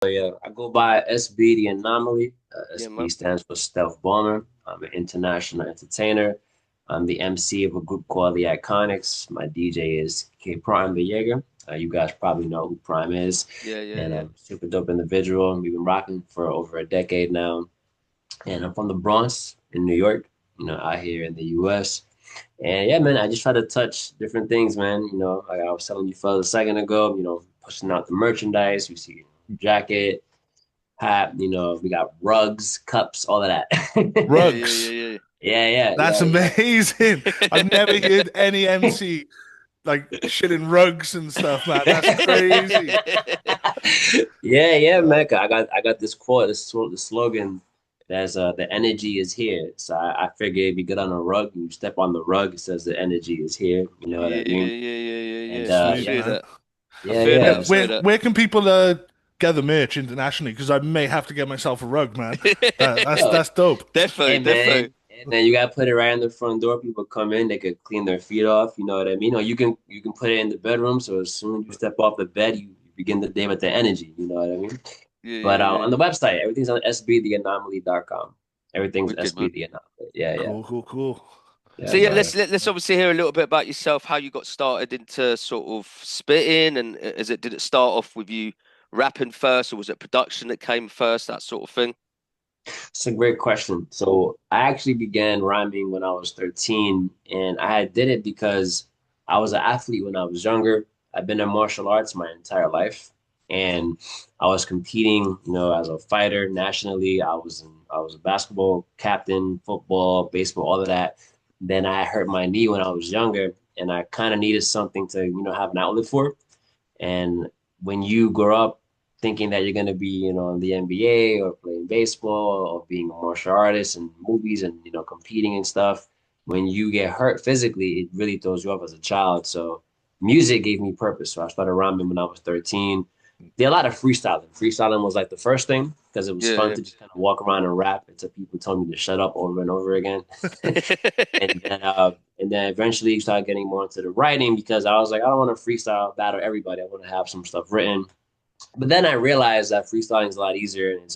yeah, I go by SB the Anomoly. Yeah, SB man. stands for Stealth Bomber. I'm an international entertainer. I'm the MC of a group called the Iconics. My DJ is K Prime Yaga. You guys probably know who Prime is, Yeah, yeah, and yeah. I'm a super dope individual. We've been rocking for over a decade now, and I'm from the Bronx in New York. Out here in the U.S. And yeah, man, I just try to touch different things, man. Like I was telling you fellas a second ago, pushing out the merchandise. We see jacket, hat, we got rugs, cups, all of that. Yeah, yeah, Yeah, yeah, yeah. yeah, Yeah. yeah, That's yeah. amazing. I've never heard any MC like shitting rugs and stuff, man. That's crazy. Yeah, yeah, man. I got this quote, the slogan that's the energy is here. So I figure if you get on a rug and you step on the rug, it says the energy is here. You know what I Yeah, yeah, mean? yeah, yeah, yeah, And yeah. I Sweet, yeah, feel man. that. I yeah, feel Where that. yeah. I feel where that. where can people gather merch internationally? Because I may have to get myself a rug, man. That's Yo, that's dope. Defo, hey man, defo. and then you gotta put it right in the front door. People come in, they could clean their feet off. You know what I mean? Or you can put it in the bedroom. So as soon as you step off the bed, you begin the day with the energy. You know what I mean? Yeah, But yeah, yeah, on the yeah. website, everything's on sbtheanomaly.com. Everything's Wicked, man. SB the Anomaly. Yeah, yeah, Cool, cool, cool. yeah, So yeah, brother. let's obviously hear a little bit about yourself, how you got started into sort of spitting, and did it start off with you rapping first, or was it production that came first, that sort of thing? It's a great question. So I actually began rhyming when I was 13, and I did it because I was an athlete when I was younger. I've been in martial arts my entire life, and I was competing, as a fighter nationally. I was a basketball captain, football, baseball, all of that. Then I hurt my knee when I was younger, and I kind of needed something to, have an outlet for. And when you grow up thinking that you're going to be, in the NBA or playing baseball or being a martial artist and movies and, competing and stuff, when you get hurt physically, it really throws you off as a child. So music gave me purpose. So I started rhyming when I was 13. Did a lot of freestyling. Freestyling was like the first thing because it was fun Yeah, to just kind of walk around and rap until people told me to shut up over and over again. yeah. And then eventually you start getting more into the writing because I was like, I don't want to freestyle battle everybody. I want to have some stuff written. But then I realized that freestyling is a lot easier and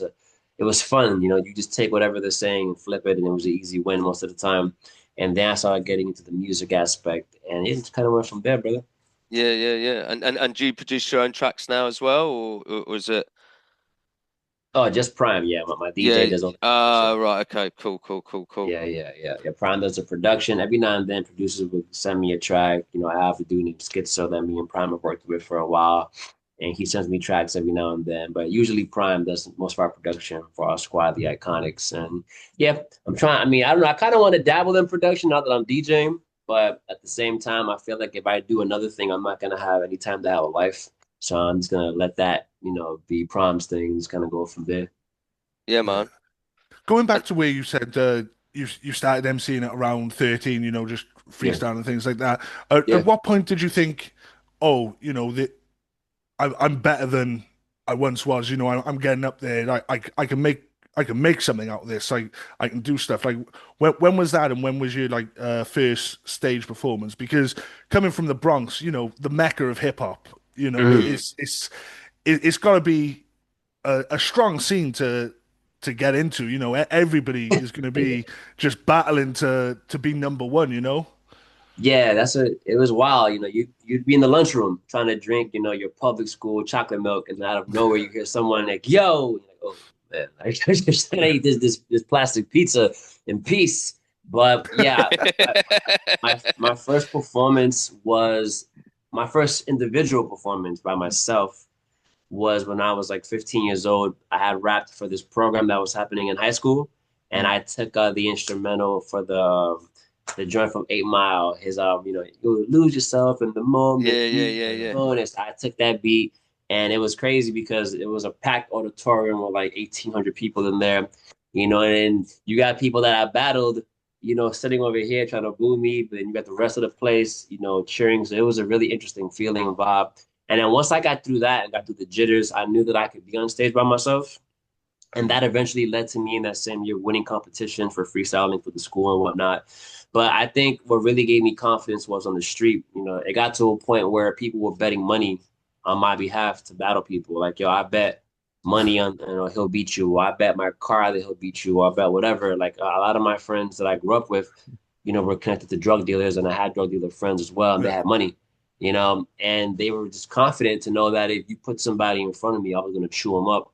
it was fun. You just take whatever they're saying and flip it, and it was an easy win most of the time. And then I started getting into the music aspect, and it just kind of went from there, brother. Yeah, yeah, yeah. And do you produce your own tracks now as well, or is it? Oh, just Prime, yeah. My DJ Yeah. does all the Ah, production. right. Okay. Cool. Cool. Cool. Cool. Yeah, yeah, yeah, yeah. Prime does the production. Every now and then, producers would send me a track. I have a dude named Schizo that me and Prime have worked with for a while, and he sends me tracks every now and then. But usually, Prime does most of our production for our squad, the Iconics. And yeah, I'm trying. I mean, I don't know. I kind of want to dabble in production now that I'm DJing, but at the same time, I feel like if I do another thing, I'm not gonna have any time to have a life. So I'm just gonna let that, be Prime's thing, and just kind of go from there. Yeah, Yeah. man. Going And back to where you said you started emceeing at around 13, just Yeah, freestyle and things like that. At yeah. what point did you think, oh, that I'm better than I once was? I'm getting up there. I can make something out of this. I can do stuff. Like when was that, and when was your like first stage performance? Because coming from the Bronx, the mecca of hip hop, Mhm. it's got to be a strong scene to get into. Everybody is going to Yeah. be just battling to be number one. Yeah, it was wild. You'd be in the lunchroom trying to drink, your public school chocolate milk, and out of nowhere you hear someone like, yo, you're like, oh man, I just gonna eat this plastic pizza in peace. But yeah, my first performance was my first individual performance by myself was when I was like 15 years old. I had rapped for this program that was happening in high school, and Mm. I took the instrumental for the joint from 8 Mile. His you lose yourself in the moment. yeah, yeah, yeah, yeah. Bonus. I took that beat, and it was crazy because it was a packed auditorium with like 1,800 people in there. And you got people that I battled. Sitting over here trying to boo me, but then you got the rest of the place, cheering. So it was a really interesting feeling and vibe. And then once I got through that and got through the jitters, I knew that I could be on stage by myself. And that eventually led to me in that same year winning competition for freestyling for the school and whatnot. But I think what really gave me confidence was on the street. It got to a point where people were betting money on my behalf to battle people. Like, yo, I bet. money on, he'll beat you. Or I bet my car that he'll beat you. Or I bet whatever. Like a lot of my friends that I grew up with, were connected to drug dealers, and I had drug dealer friends as well, and they Yeah. had money, and they were just confident to know that if you put somebody in front of me, I was going to chew them up.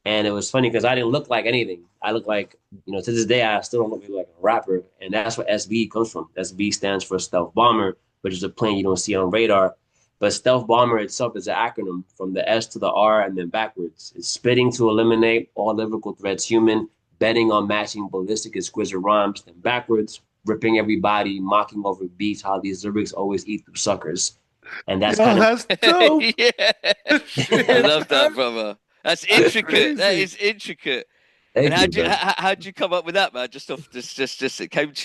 And it was funny because I didn't look like anything. I look like, to this day, I still don't look like a rapper. And that's what SB comes from. SB stands for Stealth Bomber, which is a plane you don't see on radar. But Stealth Bomber itself is an acronym from the S to the R and then backwards. It's spitting to eliminate all lyrical threats human, betting on matching ballistic exquisite rhymes, then backwards, ripping everybody, mocking over beats, how these lyrics always eat through suckers. And that's Yo, kind of that's dope. Yeah, I Shit, love that, brother. That's that's intricate. That crazy. is intricate. And thank you, man. how'd you come up with that, man? Just off just it came to you.